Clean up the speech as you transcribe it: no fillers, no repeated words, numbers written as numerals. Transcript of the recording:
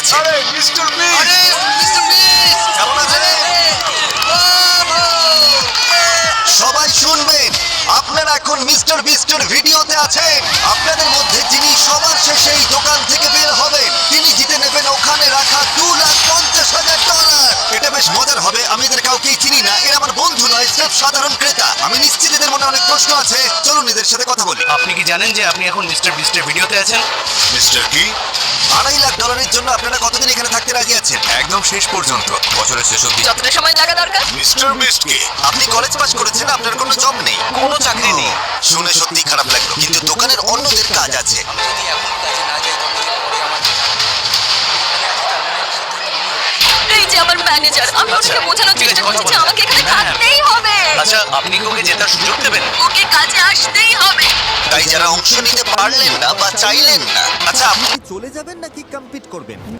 যাচ্ছে। আরে mister beast! আরে মিস্টার বিস্ট কেমন আছেন? সবাই শুনবেন, আপনারা এখন মিস্টার বিস্টের ভিডিওতে আছেন। আপনাদের মধ্যে যিনি সবার শেষে এই দোকান থেকে বের হবেন তিনি জিতে নেবেন ওখানে রাখা $2,50,000। এটা বেশ মজার হবে। আমি এদের কাউকেই চিনি না, এরা আমার বন্ধু নয়, স্রেফ সাধারণ ক্রেতা। আমি নিশ্চিত এদের মনে অনেক প্রশ্ন আছে, চলুন এদের সাথে কথা বলি। আপনি কি জানেন যে আপনি এখন মিস্টার বিস্টের ভিডিওতে আছেন? মিস্টার কি? $2.5 লাখ জন্য আপনারা কতদিন এখানে থাকতে রাজি আছেন? একদম শেষ পর্যন্ত, বছরের শেষ অবধি। যতটা সময় লাগা দরকার। মিস্টার বিস্ট কে? আপনি কলেজ পাস করেছেন, আপনার কোনো জব নেই। কোনো চাকরি নেই। শুনে সত্যি খারাপ লাগলো, কিন্তু দোকানের অন্যদের কাজ আছে। যদি এখন কাজে না যাই তাহলে পরে আমার এই যে আমার ম্যানেজার, আমি ওকে বোঝানোর ঠিক আছে, চেষ্টা কথা করছি যে বলুন। আমাকে এখানে হ্যাঁ। থাকতেই হবে, আচ্ছা, আপনি কি ওকে জেতার সুযোগ দেবেন? ওকে কাজে আসতেই হবে। তাই যারা অংশ নিতে পারলেন না বা চাইলেন না, আচ্ছা আপনি চলে যাবেন নাকি কম্পিট করবেন?